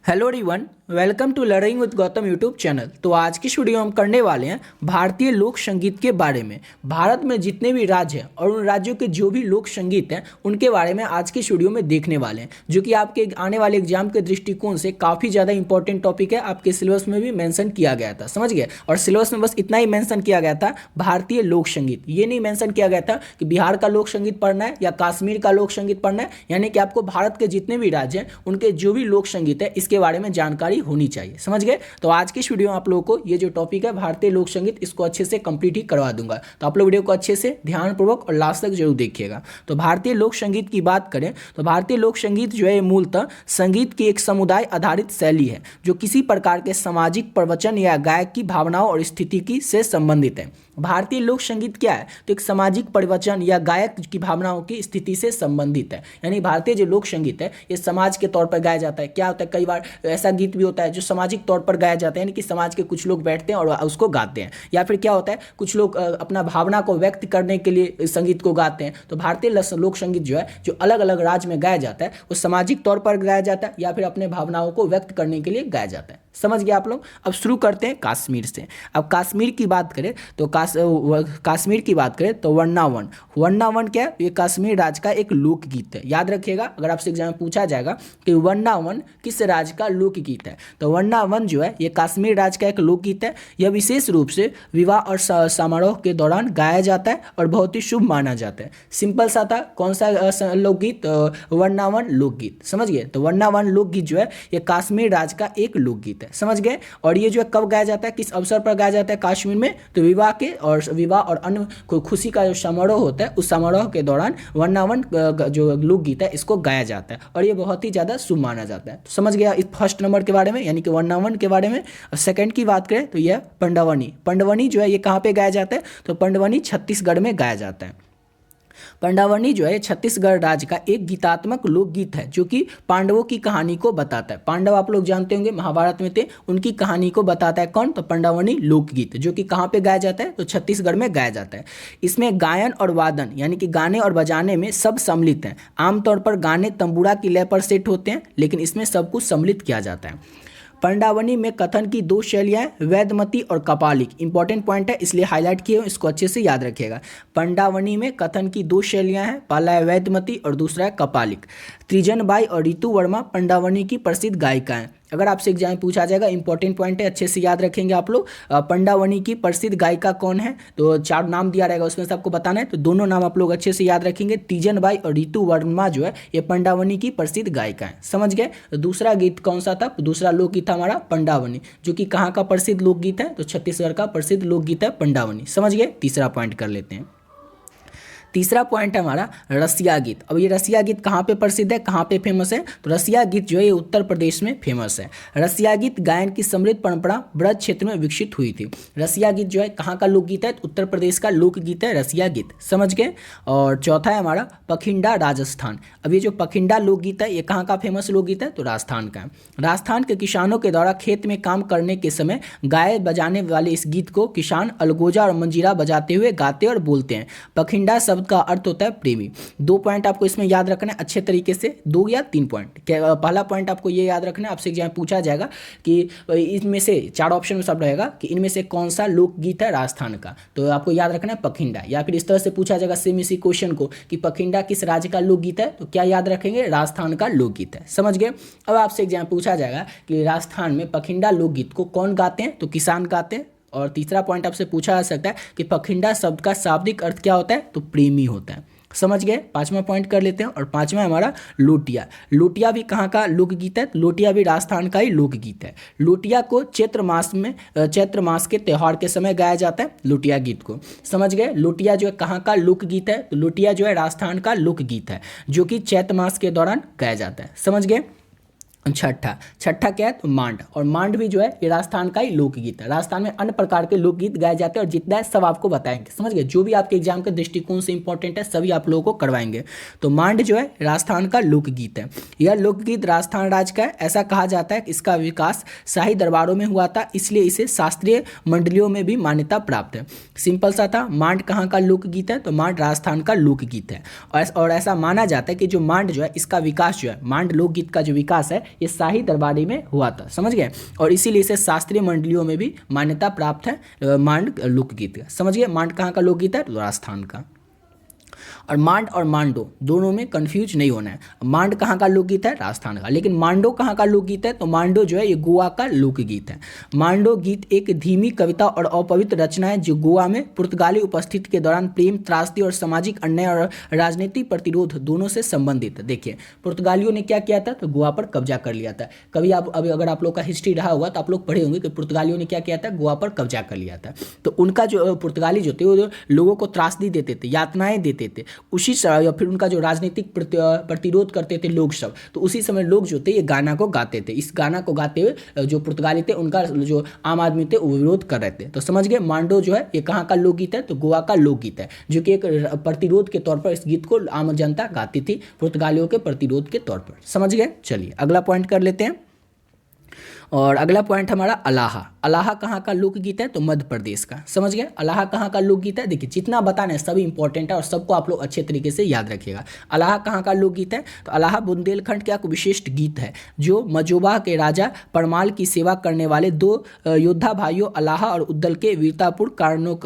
Hello everyone, welcome to learning with Gautam YouTube channel. तो आज की वीडियो हम करने वाले हैं भारतीय लोक संगीत के बारे में। भारत में जितने भी राज्य हैं और उन राज्यों के जो भी लोक संगीत हैं उनके बारे में आज की वीडियो में देखने वाले हैं, जो कि आपके आने वाले एग्जाम के दृष्टिकोण से काफ़ी ज़्यादा इंपॉर्टेंट टॉपिक है। आपके सिलेबस में भी मेंशन किया गया था, समझ गए। और सिलेबस में बस इतना ही मेंशन किया गया था, भारतीय लोक संगीत। ये नहीं मेंशन किया गया था कि बिहार का लोक संगीत पढ़ना है या कश्मीर का लोक संगीत पढ़ना है। यानी कि आपको भारत के जितने भी राज्य हैं उनके जो भी लोक संगीत है इसके बारे में जानकारी होनी चाहिए, समझ गए। तो आज की इस वीडियो में आप लोगों को ये जो टॉपिक है भारतीय लोक संगीत, इसको अच्छे से कंप्लीट ही करवा दूंगा। तो आप लोग वीडियो को अच्छे से ध्यानपूर्वक और लास्ट तक जरूर देखिएगा। तो भारतीय लोक संगीत की बात करें तो भारतीय लोक संगीत जो है मूलतः संगीत की एक समुदाय आधारित शैली है जो किसी प्रकार के सामाजिक प्रवचन या गायक की भावनाओं और स्थिति की से संबंधित है। भारतीय लोक संगीत क्या है? तो एक सामाजिक प्रवचन या गायक की भावनाओं की स्थिति से संबंधित है। यानी भारतीय जो लोक संगीत है ये समाज के तौर पर गाया जाता है। क्या होता है, कई बार ऐसा गीत भी होता है जो सामाजिक तौर पर गाया जाता है, यानी कि समाज के कुछ लोग बैठते हैं और उसको गाते हैं। या फिर क्या होता है, कुछ लोग अपना भावना को व्यक्त करने के लिए संगीत को गाते हैं। तो भारतीय लोक संगीत जो है जो अलग अलग राज्य में गाया जाता है वो सामाजिक तौर पर गाया जाता है या फिर अपने भावनाओं को व्यक्त करने के लिए गाया जाता है। समझ गए आप लोग। अब शुरू करते हैं कश्मीर से। अब कश्मीर की बात करें तो कश्मीर की बात करें तो वन्नावन क्या है? ये कश्मीर राज्य का एक लोकगीत है। याद रखिएगा, अगर आपसे एग्जाम में पूछा जाएगा कि वन्नावन किस राज्य का लोकगीत है तो वन्नावन जो है ये कश्मीर राज्य का एक लोकगीत है। यह विशेष रूप से विवाह और समारोह के दौरान गाया जाता है और बहुत ही शुभ माना जाता है। सिंपल सा था। कौन सा लोकगीत? वन्नावन लोकगीत। समझ गए। तो वन्नावन लोकगीत जो है ये कश्मीर राज्य का एक लोकगीत है, समझ गए। और ये जो है कब गाया जाता है, किस अवसर पर गाया जाता है कश्मीर में? तो विवाह और अन्य खुशी का जो समारोह होता है उस समारोह के दौरान वन्नावन जो लोकगीत है इसको गाया जाता है और ये बहुत ही ज़्यादा शुभ माना जाता है। तो समझ गया इस फर्स्ट नंबर के बारे में, यानी कि वन्नावन के बारे में। सेकंड की बात करें तो यह पंडवनी जो है ये कहाँ पे गाया जाता है? तो पंडवनी छत्तीसगढ़ में गाया जाता है। पंडावनी जो है छत्तीसगढ़ राज्य का एक गीतात्मक लोकगीत है जो कि पांडवों की कहानी को बताता है। पांडव आप लोग जानते होंगे महाभारत में थे, उनकी कहानी को बताता है कौन? तो पंडावनी लोकगीत, जो कि कहाँ पे गाया जाता है? तो छत्तीसगढ़ में गाया जाता है। इसमें गायन और वादन यानी कि गाने और बजाने में सब सम्मिलित हैं। आमतौर पर गाने तंबूरा की लय पर सेट होते हैं, लेकिन इसमें सब कुछ सम्मिलित किया जाता है। पंडावनी में कथन की दो शैलियाँ वैदमती और कपालिक। इंपॉर्टेंट पॉइंट है इसलिए हाईलाइट किए, इसको अच्छे से याद रखिएगा। पंडावनी में कथन की दो शैलियाँ हैं, पहला है वैदमती और दूसरा है कपालिक। त्रिजन बाई और रितु वर्मा पंडावनी की प्रसिद्ध गायिका हैं। अगर आपसे एग्जाम में पूछा जाएगा, इंपॉर्टेंट पॉइंट है, अच्छे से याद रखेंगे आप लोग। पंडावनी की प्रसिद्ध गायिका कौन है? तो 4 नाम दिया रहेगा, उसमें से आपको बताना है। तो दोनों नाम आप लोग अच्छे से याद रखेंगे। तीजन बाई और रितु वर्मा जो है ये पंडावनी की प्रसिद्ध गायिका है, समझ गए। तो दूसरा गीत कौन सा था? दूसरा लोकगीत था हमारा पंडावनी, जो कि कहाँ का प्रसिद्ध लोकगीत है? तो छत्तीसगढ़ का प्रसिद्ध लोकगीत है पंडावनी, समझ गए। तीसरा पॉइंट कर लेते हैं। तीसरा पॉइंट है हमारा रसिया गीत। अब ये रसिया गीत कहाँ पे प्रसिद्ध है, कहाँ पे फेमस है? तो रसिया गीत जो है ये उत्तर प्रदेश में फेमस है। रसिया गीत गायन की समृद्ध परंपरा ब्रज क्षेत्र में विकसित हुई थी। रसिया गीत जो है कहाँ का लोकगीत है? तो उत्तर प्रदेश का लोकगीत है रसिया गीत, समझ गए। और चौथा है हमारा पखिंडा राजस्थान। अब ये जो पखिंडा लोकगीत है ये कहाँ का फेमस लोकगीत है? तो राजस्थान का। राजस्थान के किसानों के द्वारा खेत में काम करने के समय गाए बजाने वाले इस गीत को किसान अलगोजा और मंजीरा बजाते हुए गाते और बोलते हैं। पखिंडा शब्द का अर्थ होता है प्रेमी। 2 पॉइंट आपको इसमें याद रखना है अच्छे तरीके से, 2 या 3 पॉइंट। पहला पॉइंट आपको ये याद रखना है, आपसे एग्जाम पूछा जाएगा कि इनमें से 4 ऑप्शन में सब रहेगा कि इनमें से कौन सा लोकगीत है राजस्थान का। तो आपको याद रखना है पखिंडा। या फिर इस तरह से पूछा जाएगा सेम इसी क्वेश्चन को कि पखिंडा किस राज्य का लोकगीत है? तो क्या याद रखेंगे? राजस्थान का लोकगीत है, समझ गए। अब आपसे एग्जाम पूछा जाएगा कि राजस्थान में पखिंडा लोकगीत को कौन गाते हैं? तो किसान गाते हैं। और तीसरा पॉइंट आपसे पूछा जा सकता है कि पखिंडा शब्द का शाब्दिक अर्थ क्या होता है? तो प्रेमी होता है, समझ गए। 5वां पॉइंट कर लेते हैं। और 5वां हमारा लोटिया। लोटिया भी कहाँ का लोकगीत है? लोटिया भी राजस्थान का ही लोकगीत है। लोटिया को चैत्र मास के त्यौहार के समय गाया जाता है लोटिया गीत को, समझ गए। लोटिया जो है कहाँ का लोकगीत है? तो लोटिया जो है राजस्थान का लोकगीत है जो कि चैत्र मास के दौरान गाया जाता है, समझ गए। छठा क्या है? तो मांड। और मांड भी जो है ये राजस्थान का ही लोकगीत है। राजस्थान में अन्य प्रकार के लोकगीत गाए जाते हैं और जितना है सब आपको बताएंगे, समझ गए। जो भी आपके एग्जाम के दृष्टिकोण से इंपॉर्टेंट है सभी आप लोगों को करवाएंगे। तो मांड जो है राजस्थान का लोकगीत है। यह लोकगीत राजस्थान राज्य का है। ऐसा कहा जाता है कि इसका विकास शाही दरबारों में हुआ था, इसलिए इसे शास्त्रीय मंडलियों में भी मान्यता प्राप्त है। सिंपल सा था। मांड कहाँ का लोकगीत है? तो मांड राजस्थान का लोकगीत है। और ऐसा माना जाता है कि जो मांड जो है इसका विकास जो है, मांड लोकगीत का जो विकास है ये शाही दरबारी में हुआ था, समझ गए। और इसीलिए इसे शास्त्रीय मंडलियों में भी मान्यता प्राप्त है मांड लोकगीत का, समझ गए। मांड कहाँ का लोकगीत है? राजस्थान का। और मांड और मांडो दोनों में कंफ्यूज नहीं होना है। मांड कहाँ का लोकगीत है? राजस्थान का। लेकिन मांडो कहाँ का लोकगीत है? तो मांडो जो है ये गोवा का लोकगीत है। मांडो गीत एक धीमी कविता और अपवित्र रचना है जो गोवा में पुर्तगाली उपस्थिति के दौरान प्रेम, त्रासदी और सामाजिक अन्याय और राजनीतिक प्रतिरोध दोनों से संबंधित है। देखिए पुर्तगालियों ने क्या किया था? तो गोवा पर कब्जा कर लिया था। कभी आप अभी अगर आप लोग का हिस्ट्री रहा होगा तो आप लोग पढ़े होंगे कि पुर्तगालियों ने क्या किया था? गोवा पर कब्जा कर लिया था। तो उनका जो पुर्तगाली जो थे वो लोगों को त्रासदी देते थे, यातनाएं देते थे, उसी या फिर उनका जो राजनीतिक प्रतिरोध करते थे लोग सब, तो उसी समय लोग जो थे ये गाना को गाते थे। इस गाना को गाते हुए जो पुर्तगाली थे उनका जो आम आदमी थे वो विरोध कर रहे थे। तो समझ गए मांडो जो है ये कहाँ का लोकगीत है? तो गोवा का लोकगीत है, जो कि एक प्रतिरोध के तौर पर इस गीत को आम जनता गाती थी पुर्तगालियों के प्रतिरोध के तौर पर, समझ गए। चलिए अगला पॉइंट कर लेते हैं। और अगला पॉइंट हमारा अलाहा। अलाहा कहाँ का लोकगीत है? तो मध्य प्रदेश का, समझ गए। अलाहा कहाँ का लोकगीत है? देखिए जितना बताना है सभी इंपॉर्टेंट है और सबको आप लोग अच्छे तरीके से याद रखिएगा। अलाहा कहाँ का लोकगीत है? तो अलाहा बुंदेलखंड का एक विशिष्ट गीत है जो मजोबा के राजा परमाल की सेवा करने वाले दो योद्धा भाइयों अलाहा और उद्दल के वीरतापूर्ण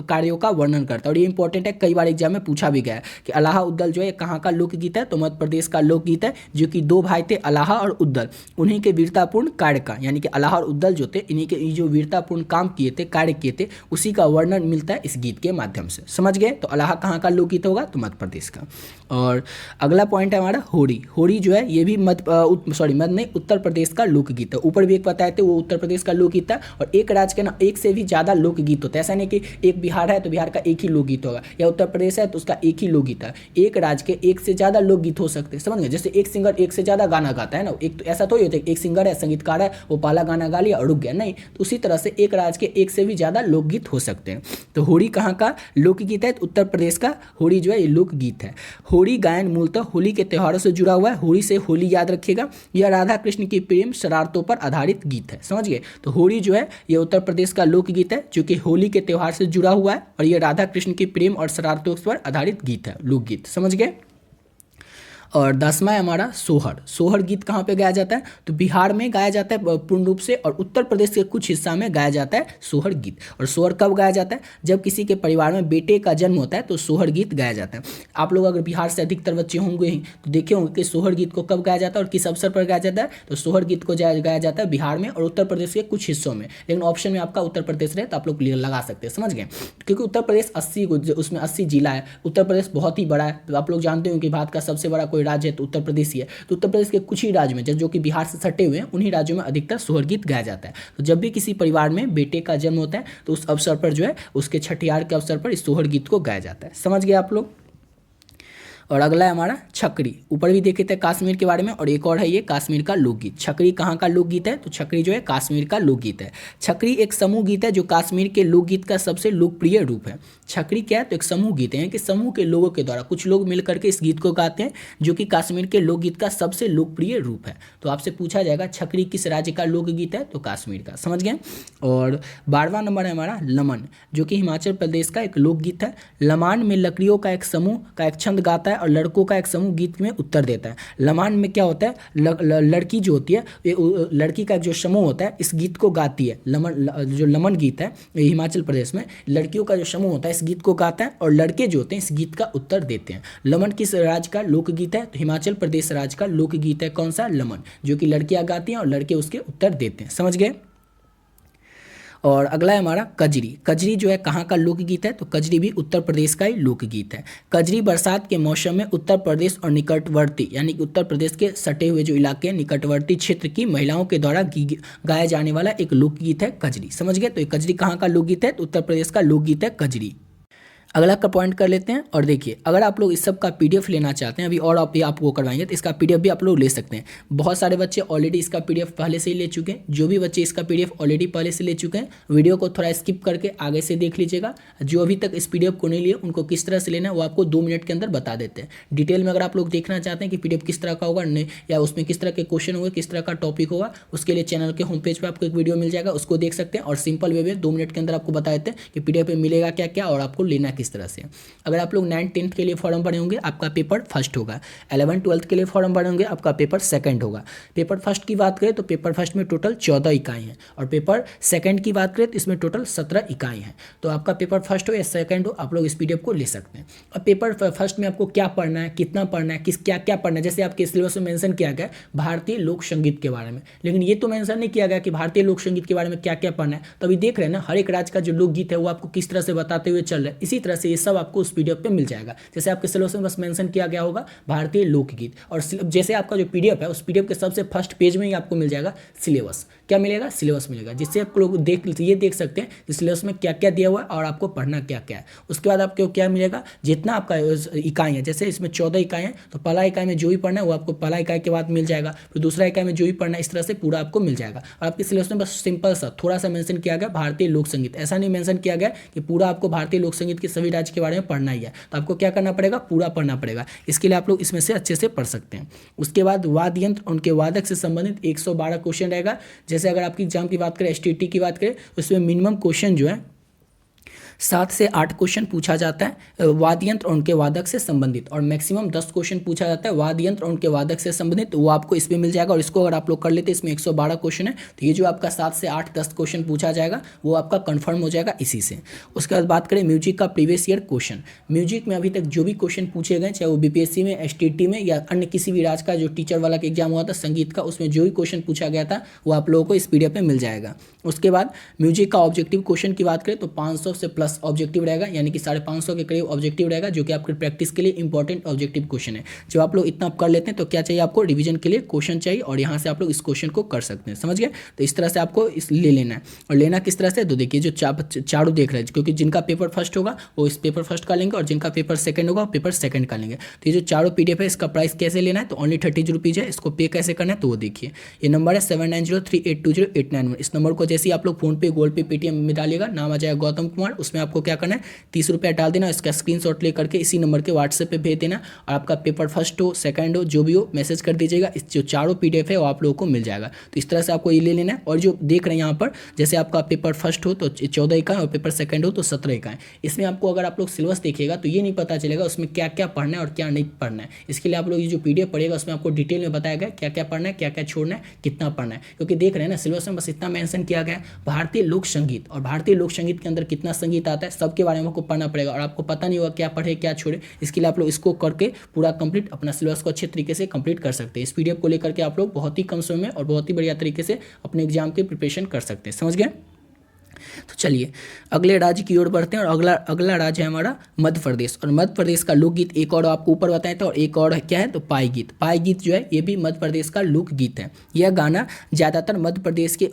कार्यों का वर्णन करता है। और ये इंपॉर्टेंट है, कई बार एग्जाम में पूछा भी गया है कि अलाहा उद्दल जो है कहाँ का लोकगीत है? तो मध्य प्रदेश का लोकगीत है, जो कि दो भाई थे अलाहा और उद्दल, उन्हीं के वीरतापूर्ण कार्य का, यानी कि अलाहा और उद्दल जो थे इन्हीं के जो वीरतापूर्ण काम किए थे, कार्य किए थे, उसी का वर्णन मिलता है इस गीत के माध्यम से, समझ गए। तो अलाहा कहाँ का लोकगीत होगा? तो मध्य प्रदेश का। और अगला पॉइंट है हमारा होरी। होरी जो है ये भी उत्तर प्रदेश का लोकगीत है। ऊपर भी एक बताए थे वो उत्तर प्रदेश का लोकगीत है। और एक राज्य के ना एक से भी ज़्यादा लोकगीत होता है, ऐसा नहीं कि एक बिहार है तो बिहार का एक ही लोकगीत होगा, या उत्तर प्रदेश है तो उसका एक ही लोकगीत है। एक राज्य के एक से ज़्यादा लोकगीत हो सकते हैं, समझ गए। जैसे एक सिंगर एक से ज़्यादा गाना गाता है ना, एक तो ऐसा तो ही होता है एक सिंगर है, संगीतकार है, वो पहला गाना गा लिया और रुक गया, नहीं। तो उसी तरह से एक राज्य के एक से भी ज़्यादा लोकगीत हो सकते हैं। तो होरी कहाँ का लोकगीत है? तो उत्तर प्रदेश का होरी जो है ये लोकगीत है। होरी गायन मूलतः होली के त्योहारों से जुड़ा हुआ है। होरी से होली याद रखिएगा। यह राधा कृष्ण की प्रेम शरारतों पर आधारित गीत है, समझ गए। तो होरी जो है ये उत्तर प्रदेश का लोकगीत है, जो कि होली के त्योहार से जुड़ा हुआ है और यह राधा कृष्ण की प्रेम और शरारतों पर आधारित गीत है, लोकगीत, समझ गए। और 10वां है हमारा सोहर। सोहर गीत कहाँ पे गाया जाता है? तो बिहार में गाया जाता है पूर्ण रूप से, और उत्तर प्रदेश के कुछ हिस्सा में गाया जाता है सोहर गीत। और सोहर कब गाया जाता है? जब किसी के परिवार में बेटे का जन्म होता है तो सोहर गीत गाया जाता है। आप लोग अगर बिहार से अधिकतर बच्चे होंगे ही तो देखे होंगे कि सोहर गीत को कब गाया जाता है और किस अवसर पर गाया जाता है। तो सोहर गीत को गाया जाता है बिहार में और उत्तर प्रदेश के कुछ हिस्सों में, लेकिन ऑप्शन में आपका उत्तर प्रदेश रहे तो आप लोग लगा सकते हैं, समझ गए। क्योंकि उत्तर प्रदेश 80 जिला है, उत्तर प्रदेश बहुत ही बड़ा है। तो आप लोग जानते हो कि भारत का सबसे बड़ा कोई राज्य है तो उत्तर प्रदेश ही है। तो उत्तर प्रदेश के कुछ ही राज्य में जो कि बिहार से सटे हुए हैं उन्हीं राज्यों में अधिकतर सोहर गीत गाया जाता है। तो जब भी किसी परिवार में बेटे का जन्म होता है तो उस अवसर पर जो है उसके छठियार के अवसर पर इस सोहर गीत को गाया जाता है, समझ गए आप लोग। और अगला है हमारा छकरी। ऊपर भी देखे थे कश्मीर के बारे में, और एक और है ये कश्मीर का लोकगीत। छकरी कहाँ का लोकगीत है? तो छकरी जो है कश्मीर का लोकगीत है। छकरी एक समूह गीत है जो कश्मीर के लोकगीत का सबसे लोकप्रिय रूप है। छकरी क्या है? तो एक समूह गीत है कि समूह के लोगों के द्वारा कुछ लोग मिलकर के इस गीत को गाते हैं, जो कि कश्मीर के लोकगीत का सबसे लोकप्रिय रूप है। तो आपसे पूछा जाएगा छकरी किस राज्य का लोकगीत है? तो कश्मीर का, समझ गए। और 12वां नंबर है हमारा लमन, जो कि हिमाचल प्रदेश का एक लोकगीत है। लमान में लकड़ियों का एक समूह का एक छंद गाता है और लड़कों का एक समूह गीत में उत्तर देता है। लमान में क्या होता है? लड़की जो होती है, लड़की का जो समूह होता है इस गीत को गाती है। जो लमन गीत है हिमाचल प्रदेश में लड़कियों का जो समूह होता है इस गीत को गाता है और लड़के जो होते हैं इस गीत का उत्तर देते हैं। लमन किस राज्य का लोकगीत है? तो हिमाचल प्रदेश राज्य का लोकगीत है। कौन सा? लमन, जो कि लड़कियां गाती हैं और लड़के उसके उत्तर देते हैं, समझ गए। और अगला है हमारा कजरी। कजरी जो है कहाँ का लोकगीत है? तो कजरी भी उत्तर प्रदेश का ही लोकगीत है। कजरी बरसात के मौसम में उत्तर प्रदेश और निकटवर्ती, यानी कि उत्तर प्रदेश के सटे हुए जो इलाके हैं निकटवर्ती क्षेत्र की महिलाओं के द्वारा गाया जाने वाला एक लोकगीत है कजरी, समझ गए। तो ये कजरी कहाँ का लोकगीत है? तो उत्तर प्रदेश का लोकगीत है कजरी। अगला का पॉइंट कर लेते हैं। और देखिए अगर आप लोग इस सब का पीडीएफ लेना चाहते हैं अभी और आप आपको करवाएंगे तो इसका पीडीएफ भी आप लोग ले सकते हैं। बहुत सारे बच्चे ऑलरेडी इसका पीडीएफ पहले से ही ले चुके हैं। जो भी बच्चे इसका पीडीएफ ऑलरेडी पहले से ले चुके हैं वीडियो को थोड़ा स्किप करके आगे से देख लीजिएगा। जो अभी तक इस पीडीएफ को नहीं लिए उनको किस तरह से लेना है वो आपको 2 मिनट के अंदर बता देते हैं। डिटेल में अगर आप लोग देखना चाहते हैं कि पीडीएफ किस तरह का होगा नहीं, या उसमें किस तरह के क्वेश्चन होंगे, किस तरह का टॉपिक होगा, उसके लिए चैनल के होम पेज पर आपको एक वीडियो मिल जाएगा, उसको देख सकते हैं। और सिंपल वे में 2 मिनट के अंदर आपको बता देते हैं कि पीडीएफ में मिलेगा क्या क्या और आपको लेना किस तरह से। अगर आप लोग 9th-10th के लिए फॉर्म भरे होंगे आपका पेपर फर्स्ट होगा, 11th-12th के लिए फॉर्म भरे होंगे आपका पेपर सेकंड होगा। पेपर फर्स्ट की बात करें तो पेपर फर्स्ट में टोटल 14 इकाई हैं और पेपर सेकंड की बात करें तो इसमें टोटल 17 इकाई हैं। तो आपका पेपर फर्स्ट हो या सेकंड हो आप लोग इस PDF को ले सकते हैं। और पेपर फर्स्ट में आपको क्या पढ़ना है, कितना पढ़ना है, किस क्या क्या पढ़ना है, जैसे आपके सिलेबस में मेंशन किया गया भारतीय लोक संगीत के बारे में, लेकिन ये तो मेंशन नहीं किया गया कि भारतीय लोक संगीत के बारे में क्या क्या पढ़ना है। तो अभी देख रहे हैं ना हर एक राज्य का जो लोकगीत है वो आपको किस तरह से बताते हुए चल रहा है, इसी तरह से ये सब आपको उस PDF पे मिल जाएगा। जैसे आपके सिलेबस में बस मेंशन किया गया होगा भारतीय लोकगीत, और जैसे आपका जो PDF है उस PDF के सबसे फर्स्ट पेज में ही आपको मिल जाएगा सिलेबस। क्या मिलेगा? सिलेबस मिलेगा, जिससे आप लोग देख सकते हैं कि सिलेबस में क्या क्या दिया हुआ है और आपको पढ़ना क्या क्या है। उसके बाद आपको क्या मिलेगा, जितना आपका इकाई है, जैसे इसमें 14 इकाई हैं तो पहला इकाई में जो भी पढ़ना है वो आपको पहला इकाई के बाद मिल जाएगा, फिर दूसरा इकाई में जो भी पढ़ना है, इस तरह से पूरा आपको मिल जाएगा। और आपके सिलेबस में बस सिंपल सा थोड़ा सा मेंशन किया गया भारतीय लोक संगीत, ऐसा नहीं मेंशन किया गया कि पूरा आपको भारतीय लोक संगीत के सभी राज्य के बारे में पढ़ना ही है। तो आपको क्या करना पड़ेगा, पूरा पढ़ना पड़ेगा। इसके लिए आप लोग इसमें से अच्छे से पढ़ सकते हैं। उसके बाद वाद्य यंत्र उनके वादक से संबंधित 112 क्वेश्चन रहेगा। जैसे अगर आपकी एग्जाम की बात करें, STT की बात करें, उसमें मिनिमम क्वेश्चन जो है 7 से 8 क्वेश्चन पूछा जाता है वाद्य यंत्र और उनके वादक से संबंधित, और मैक्सिमम 10 क्वेश्चन पूछा जाता है वाद्य यंत्र और उनके वादक से संबंधित, वो आपको इसमें मिल जाएगा। और इसको अगर आप लोग कर लेते हैं, इसमें 112 क्वेश्चन है, तो ये जो आपका 7 से 8-10 क्वेश्चन पूछा जाएगा वो आपका कन्फर्म हो जाएगा इसी से। उसके बाद बात करें म्यूजिक का प्रीवियस ईयर क्वेश्चन। म्यूजिक में अभी तक जो भी क्वेश्चन पूछे गए, चाहे वो BPSC में, STT में या अन्य किसी भी राज्य का जो टीचर वाला का एग्जाम हुआ था संगीत का, उसमें जो भी क्वेश्चन पूछा गया था वो आप लोगों को इस PDF में मिल जाएगा। उसके बाद म्यूजिक का ऑब्जेक्टिव क्वेश्चन की बात करें तो 500 से प्लस ऑब्जेक्टिव रहेगा, यानी कि 550 के करीब ऑब्जेक्टिव रहेगा, जो कि आपके प्रैक्टिस के लिए इंपॉर्टेंट ऑब्जेक्टिव क्वेश्चन है। जब आप लोग इतना कर लेते हैं तो क्या चाहिए आपको, रिवीजन के लिए क्वेश्चन चाहिए, और यहाँ से आप लोग इस क्वेश्चन को कर सकते हैं। समझ गए? तो इस तरह से आपको इस ले लेना है। और लेना किस तरह से, तो देखिए जो चारों देख रहे हैं, क्योंकि जिनका पेपर फर्स्ट होगा वो इस पेपर फर्स्ट का लेंगे और जिनका पेपर सेकंड होगा वो पेपर सेकंड का लेंगे। तो ये जो चारों PDF है इसका प्राइस कैसे लेना है, तो ओनली 30 रुपीज़ है। इसको पे कैसे करना है तो वो देखिए, ये नंबर है 7903820891। इस नंबर को जैसे ही आप लोग फोन पे, गूगल पे, पेटीएम में डालिएगा, नाम आ जाएगा गौतम कुमार, उसमें आपको क्या करना है 30 रुपया डाल देना, इसका स्क्रीनशॉट ले करके इसी नंबर के व्हाट्सएप पे भेज देना, और आपका पेपर फर्स्ट हो सेकंड हो जो भी हो मैसेज कर दीजिएगा। इस जो चारों PDF है वो आप लोगों को मिल जाएगा। तो इस तरह से आपको ये ले लेना है। और जो देख रहे हैं यहाँ पर, जैसे आपका पेपर फर्स्ट हो तो 14 इकाई और पेपर सेकंड हो तो 17 इकाई। इसमें आपको अगर आप लोग सिलेबस देखिएगा तो ये नहीं पता चलेगा उसमें क्या क्या पढ़ना है और क्या नहीं पढ़ना है। इसके लिए आप लोग ये जो PDF पढ़िएगा उसमें आपको डिटेल में बताया गया क्या क्या पढ़ना है, क्या क्या छोड़ना है, कितना पढ़ना है। क्योंकि देख रहे हैं ना सिलेबस में बस इतना मेंशन किया गया भारतीय लोक संगीत, और भारतीय लोक संगीत के अंदर कितना संगीत आता है सबके बारे में आपको पढ़ना पड़ेगा, और आपको पता नहीं होगा क्या पढ़े क्या छोड़े। इसके लिए आप लोग इसको करके पूरा कंप्लीट अपना सिलेबस को अच्छे तरीके से कंप्लीट कर सकते हैं। इस PDF को लेकर के आप लोग बहुत ही कम समय में और बहुत ही बढ़िया तरीके से अपने एग्जाम की प्रिपरेशन कर सकते हैं। समझ गए? तो चलिए अगले राज्य की ओर बढ़ते हैं, और अगला राज्य है हमारा मध्य प्रदेश। और मध्य प्रदेश का लोकगीत एक और आपको ऊपर बताए थे, और एक और क्या है तो पाई गीत। पाई गीत जो है ये भी मध्य प्रदेश का लोकगीत है। यह गाना ज़्यादातर मध्य प्रदेश के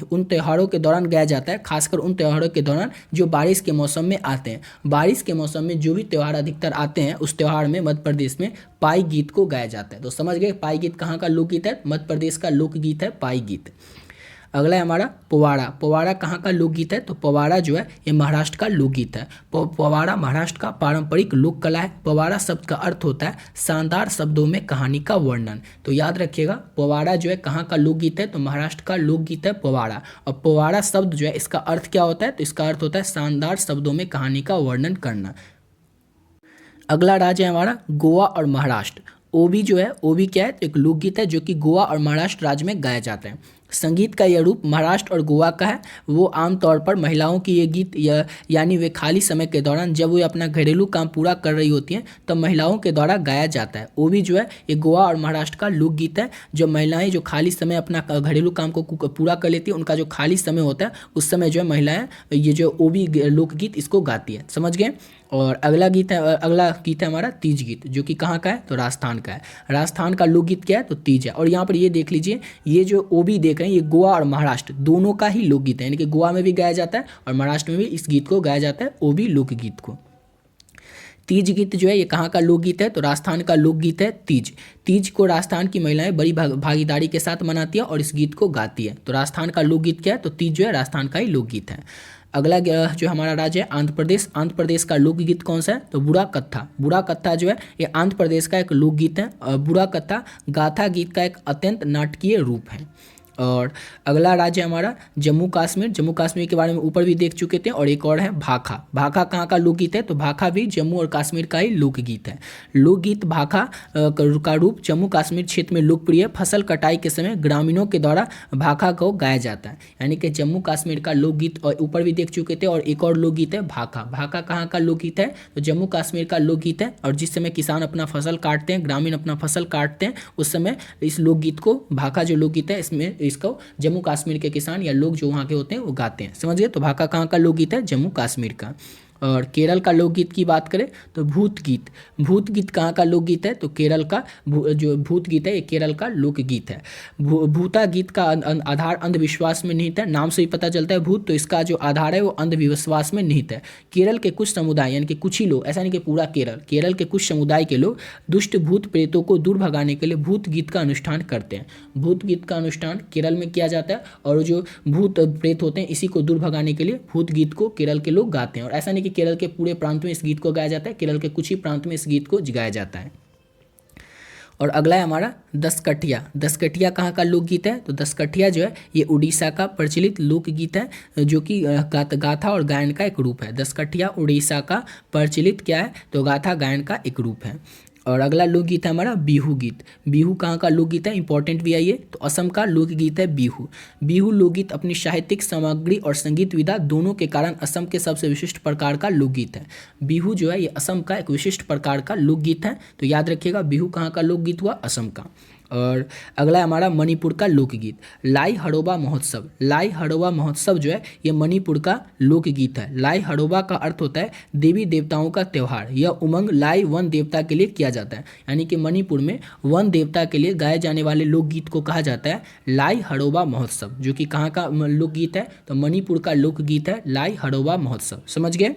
उन त्योहारों के दौरान गाया जाता है, खासकर उन त्योहारों के दौरान जो बारिश के मौसम में आते हैं। बारिश के मौसम में जो भी त्यौहार अधिकतर आते हैं उस त्यौहार में मध्य प्रदेश में पाई गीत को गाया जाता है। तो समझ गए पाई गीत कहाँ का लोकगीत है, मध्य प्रदेश का लोकगीत है पाई गीत। अगला है हमारा पोवाड़ा। पोवाड़ा कहाँ का लोकगीत है, तो पोवाड़ा जो है ये महाराष्ट्र का लोकगीत है। पोवाड़ा महाराष्ट्र का पारंपरिक लोक कला है। पोवाड़ा शब्द का अर्थ होता है शानदार शब्दों में कहानी का वर्णन। तो याद रखिएगा पोवाड़ा जो है कहाँ का लोकगीत है, तो महाराष्ट्र का लोकगीत है पोवाड़ा। और पोवाड़ा शब्द जो है इसका अर्थ क्या होता है, तो इसका अर्थ होता है शानदार शब्दों में कहानी का वर्णन करना। अगला राज्य है हमारा गोवा और महाराष्ट्र। ओबी जो है, ओबी क्या है, एक लोकगीत है जो कि गोवा और महाराष्ट्र राज्य में गाया जाता है। संगीत का यह रूप महाराष्ट्र और गोवा का है। वो आमतौर पर महिलाओं की ये गीत यानी वे खाली समय के दौरान जब वे अपना घरेलू काम पूरा कर रही होती हैं तब महिलाओं के द्वारा गाया जाता है। वो भी जो है ये गोवा और महाराष्ट्र का लोकगीत है। जो महिलाएं जो खाली समय अपना घरेलू काम को पूरा कर लेती हैं, उनका जो खाली समय होता है उस समय जो है महिलाएं ये जो ओबी लोकगीत इसको गाती है। समझ गए। और अगला गीत है हमारा तीज गीत, जो कि कहाँ का है, तो राजस्थान का है। राजस्थान का लोकगीत क्या है, तो तीज है। और यहाँ पर ये देख लीजिए, ये जो ओबी देख रहे हैं ये गोवा और महाराष्ट्र दोनों का ही लोकगीत है, यानी कि गोवा में भी गाया जाता है और महाराष्ट्र में भी इस गीत को गाया जाता है, ओबी लोकगीत को। तीज गीत जो है ये कहाँ का लोकगीत है, तो राजस्थान का लोकगीत है तीज। तीज को राजस्थान की महिलाएं बड़ी भागीदारी के साथ मनाती है और इस गीत को गाती है। तो राजस्थान का लोकगीत क्या है, तो तीज जो है राजस्थान का ही लोकगीत है। अगला जो हमारा राज्य है आंध्र प्रदेश। आंध्र प्रदेश का लोकगीत कौन सा है, तो बुरा कत्था। बुरा कत्था जो है ये आंध्र प्रदेश का एक लोकगीत है। और बुरा कत्था गाथा गीत का एक अत्यंत नाटकीय रूप है। और अगला राज्य हमारा जम्मू कश्मीर। जम्मू कश्मीर के बारे में ऊपर भी देख चुके थे। और एक और है भाखा। भाखा कहाँ का लोकगीत है? तो भाखा भी जम्मू और कश्मीर का ही लोकगीत है। लोकगीत भाखा का रूप जम्मू कश्मीर क्षेत्र में लोकप्रिय है। फसल कटाई के समय ग्रामीणों के द्वारा भाखा को गाया जाता है। यानी कि जम्मू कश्मीर का लोकगीत और ऊपर भी देख चुके थे। और एक और लोकगीत है भाखा। भाखा कहाँ का लोकगीत है? तो जम्मू कश्मीर का लोकगीत है। और जिस समय किसान अपना फसल काटते हैं, ग्रामीण अपना फसल काटते हैं, उस समय इस लोकगीत को, भाखा जो लोकगीत है, इसमें इसको जम्मू कश्मीर के किसान या लोग जो वहाँ के होते हैं वो गाते हैं। समझ गए? तो भाखा कहाँ का लोकगीत है? जम्मू कश्मीर का। और केरल का लोकगीत की बात करें तो भूत गीत। भूत गीत कहाँ का लोकगीत है? तो केरल का जो भूत गीत है ये केरल का लोकगीत है। भूता गीत का आधार अंधविश्वास में निहित है। नाम से ही पता चलता है भूत, तो इसका जो आधार है वो अंधविश्वास में निहित है। केरल के कुछ समुदाय, यानी कि कुछ ही लोग, ऐसा नहीं कि पूरा केरल, केरल के कुछ समुदाय के लोग दुष्ट भूत प्रेतों को दूर भगाने के लिए भूत गीत का अनुष्ठान करते हैं। भूत गीत का अनुष्ठान केरल में किया जाता है। और जो भूत प्रेत होते हैं इसी को दूर भगाने के लिए भूत गीत को केरल के लोग गाते हैं। और ऐसा नहीं कि केरल के पूरे प्रांत में इस गीत को गाया जाता है, केरल के कुछ ही प्रांत में इस गीत को गाया जाता है। और अगला है हमारा दसकठिया। दसकठिया कहाँ का लोकगीत है? तो दसकठिया जो है ये उड़ीसा का प्रचलित लोकगीत है, जो कि गाथा और गायन का एक रूप है। दसकठिया उड़ीसा का प्रचलित क्या है? तो गाथा गायन का एक रूप है। और अगला लोकगीत है हमारा बिहू गीत। बिहू कहाँ का लोकगीत है? इंपॉर्टेंट भी आइए, तो असम का लोकगीत है बिहू। बिहू लोकगीत अपनी साहित्यिक सामग्री और संगीत विधा दोनों के कारण असम के सबसे विशिष्ट प्रकार का लोकगीत है। बिहू जो है ये असम का एक विशिष्ट प्रकार का लोकगीत है। तो याद रखिएगा बिहू कहाँ का लोकगीत हुआ? असम का। और अगला है हमारा मणिपुर का लोकगीत लाई हड़ोबा महोत्सव। लाई हड़ोबा महोत्सव जो है ये मणिपुर का लोकगीत है। लाई हड़ोबा का अर्थ होता है देवी देवताओं का त्यौहार। यह उमंग लाई वन देवता के लिए किया जाता है। यानी कि मणिपुर में वन देवता के लिए गाए जाने वाले लोकगीत को कहा जाता है लाई हड़ोबा महोत्सव, जो कि कहाँ का लोकगीत है? तो मणिपुर का लोकगीत है लाई हड़ोबा महोत्सव। समझ गए?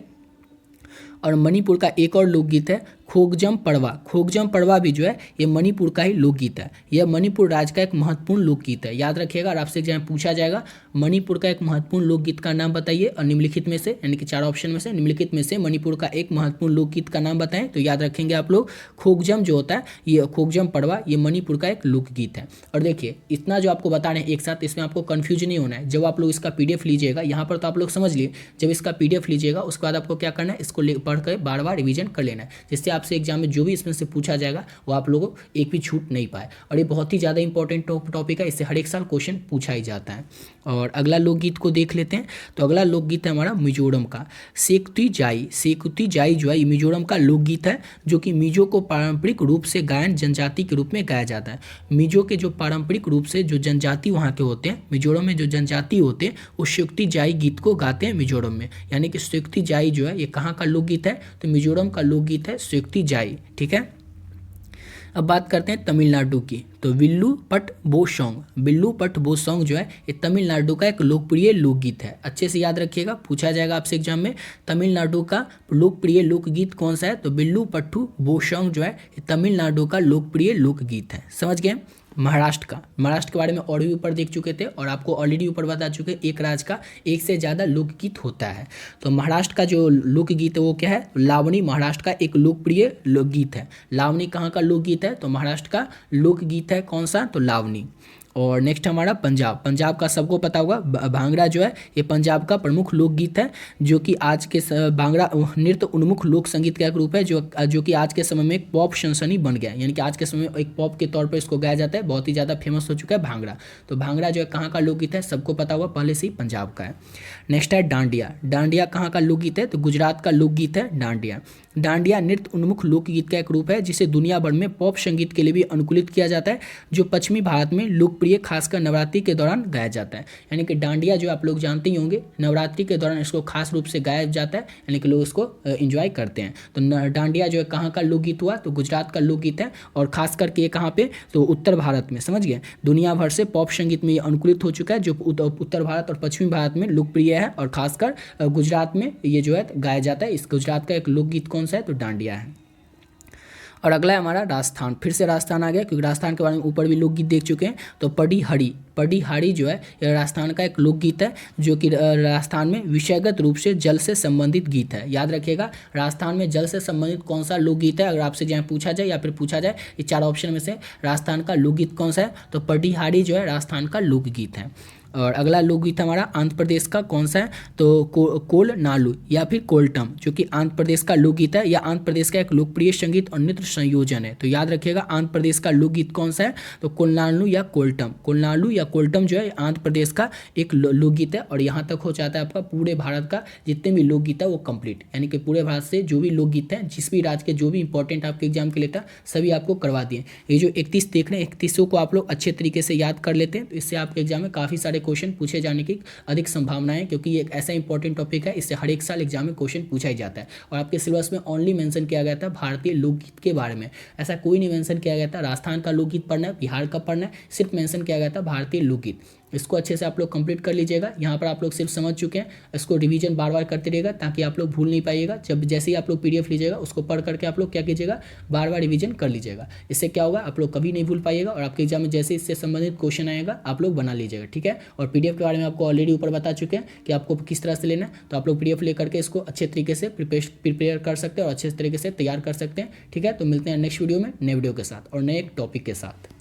और मणिपुर का एक और लोकगीत है खोगजम पड़वा। खोगजम पड़वा भी जो है ये मणिपुर का ही लोकगीत है। यह मणिपुर राज्य का एक महत्वपूर्ण लोकगीत है। याद रखिएगा, और आपसे जहाँ पूछा जाएगा मणिपुर का एक महत्वपूर्ण लोकगीत का नाम बताइए, और निम्नलिखित में से, यानी कि 4 ऑप्शन में से निम्नलिखित में से मणिपुर का एक महत्वपूर्ण लोकगीत का नाम बताएं। तो याद रखेंगे आप लोग खोगजम जो होता है, ये खोगजम पड़वा ये मणिपुर का एक लोकगीत है। और देखिए इतना जो आपको बता रहे हैं एक साथ, इसमें आपको कन्फ्यूजन नहीं होना है। जब आप लोग इसका PDF लीजिएगा, यहाँ पर तो आप लोग समझ लिए, जब इसका PDF लीजिएगा उसके बाद आपको क्या करना है, इसको पढ़ कर बार बार रिविजन कर लेना है, जिससे आपसे एग्जाम में जो भी इसमें से पूछा जाएगा वो आप लोगों को एक भी छूट नहीं पाए। और ये बहुत ही ज़्यादा इंपॉर्टेंट टॉपिक है, इससे हर एक साल क्वेश्चन पूछा ही जाता है। और अगला लोकगीत को देख लेते हैं। तो अगला लोकगीत है हमारा मिजोरम का सेकुती जाई। सेकुती जाई जो है मिजोरम का लोकगीत है, जो कि मिजो को पारंपरिक रूप से गायन जनजाति के रूप में गाया जाता है। मिजो के जो पारंपरिक रूप से जो जनजाति वहाँ के होते हैं, मिजोरम में जो जनजाति होते हैं, वो सेकुती जाई गीत को गाते हैं मिजोरम में। यानी कि सेकुती जाई जो है ये कहाँ का लोकगीत है? तो मिजोरम का लोकगीत है सेकुती जाई। ठीक है। अब बात करते हैं तमिलनाडु की। तो विल्लू पट बोसोंग। विल्लू पट बोसोंग जो है ये तमिलनाडु का एक लोकप्रिय लोकगीत है। अच्छे से याद रखिएगा, पूछा जाएगा आपसे एग्जाम में तमिलनाडु का लोकप्रिय लोकगीत कौन सा है? तो विल्लू पट्टू बोसोंग जो है ये तमिलनाडु का लोकप्रिय लोकगीत है। समझ गए? महाराष्ट्र के बारे में और भी ऊपर देख चुके थे, और आपको ऑलरेडी ऊपर बता चुके एक राज्य का एक से ज़्यादा लोकगीत होता है। तो महाराष्ट्र का जो लोकगीत है वो क्या है? लावनी महाराष्ट्र का एक लोकप्रिय लोकगीत है। लावनी कहाँ का लोकगीत है? तो महाराष्ट्र का लोकगीत है। कौन सा? तो लावनी। और नेक्स्ट हमारा पंजाब का सबको पता होगा भांगड़ा जो है ये पंजाब का प्रमुख लोकगीत है, जो कि आज के भांगड़ा नृत्य उन्मुख लोक संगीत का एक रूप है, जो कि आज के समय में एक पॉप सनसनी बन गया है। यानी कि आज के समय में एक पॉप के तौर पर इसको गाया जाता है, बहुत ही ज़्यादा फेमस हो चुका है भांगड़ा। तो भांगड़ा जो है कहाँ का लोकगीत है? सबको पता होगा पहले से ही, पंजाब का है। नेक्स्ट है डांडिया। डांडिया कहाँ का लोकगीत है? तो गुजरात का लोकगीत है डांडिया। डांडिया नृत्य उन्मुख लोकगीत का एक रूप है, जिसे दुनिया भर में पॉप संगीत के लिए भी अनुकूलित किया जाता है, जो पश्चिमी भारत में लोकप्रिय खासकर नवरात्रि के दौरान गाया जाता है। यानी कि डांडिया जो आप लोग जानते ही होंगे, नवरात्रि के दौरान इसको खास रूप से गाया जाता है, यानी कि लोग इसको एंजॉय करते हैं। तो डांडिया जो है कहाँ का लोकगीत हुआ? तो गुजरात का लोकगीत है। और खास करके ये कहाँ पे? तो उत्तर भारत में। समझ गए? दुनिया भर से पॉप संगीत में ये अनुकूलित हो चुका है, जो उत्तर भारत और पश्चिमी भारत में लोकप्रिय है, और खासकर गुजरात में ये जो है गाया जाता है। इस गुजरात का एक लोकगीत कौन सा है? तो डांडिया है। और अगला है हमारा राजस्थान। फिर से राजस्थान आ गया, क्योंकि राजस्थान के बारे में ऊपर भी लोकगीत देख चुके हैं। तो पढ़ी हाड़ी जो है ये राजस्थान का एक लोकगीत है, जो कि राजस्थान में विषयगत रूप से जल से संबंधित गीत है। याद रखिएगा, राजस्थान में जल से संबंधित कौन सा लोकगीत है, अगर आपसे जहाँ पूछा जाए या फिर पूछा जाए ये 4 ऑप्शन में से राजस्थान का लोकगीत कौन सा है, तो पढ़ी-हाड़ी जो है राजस्थान का लोकगीत है। और अगला लोकगीत हमारा आंध्र प्रदेश का कौन सा है, तो कोल नालू या फिर कोल्टम, जो कि आंध्र प्रदेश का लोकगीत है। या आंध्र प्रदेश का एक लोकप्रिय संगीत और नृत्य संयोजन है। तो याद रखिएगा, आंध्र प्रदेश का लोकगीत कौन सा है, तो कोलनालू या कोल्टम जो है आंध्र प्रदेश का एक लोकगीत है। और यहाँ तक हो जाता है आपका पूरे भारत का जितने भी लोकगीत है वो कंप्लीट, यानी कि पूरे भारत से जो भी लोकगीत हैं, जिस भी राज्य के जो भी इंपॉर्टेंट आपके एग्जाम के लिए था, सभी आपको करवा दिए। ये जो 31 देख रहे हैं, 31 को आप लोग अच्छे तरीके से याद कर लेते हैं, तो इससे आपके एग्जाम में काफ़ी सारे क्वेश्चन पूछे जाने की अधिक संभावनाएं, क्योंकि ये एक ऐसा इंपॉर्टेंट टॉपिक है, इससे हर एक साल एग्जाम में क्वेश्चन पूछा ही जाता है। और आपके सिलेबस में ओनली मेंशन किया गया था भारतीय लोकगीत के बारे में, ऐसा कोई नहीं मेंशन किया गया था राजस्थान का लोकगीत पढ़ना है, बिहार का पढ़ना है, सिर्फ मेंशन किया गया था भारतीय लोकगीत। इसको अच्छे से आप लोग कंप्लीट कर लीजिएगा। यहाँ पर आप लोग सिर्फ समझ चुके हैं, इसको रिवीजन बार बार करते रहिएगा, ताकि आप लोग भूल नहीं पाइएगा। जब जैसे ही आप लोग पीडीएफ लीजिएगा, उसको पढ़ करके आप लोग क्या कीजिएगा, बार बार रिवीजन कर लीजिएगा। इससे क्या होगा, आप लोग कभी नहीं भूल पाइएगा, और आपके एग्जाम में जैसे इससे संबंधित क्वेश्चन आएगा आप लोग बना लीजिएगा, ठीक है। और पीडीएफ के बारे में आपको ऑलरेडी ऊपर बता चुके हैं कि आपको किस तरह से लेना है, तो आप लोग पीडीएफ लेकर के इसको अच्छे तरीके से प्रिपेयर कर सकते हैं और अच्छे तरीके से तैयार कर सकते हैं, ठीक है। तो मिलते हैं नेक्स्ट वीडियो में, नए वीडियो के साथ और नए टॉपिक के साथ।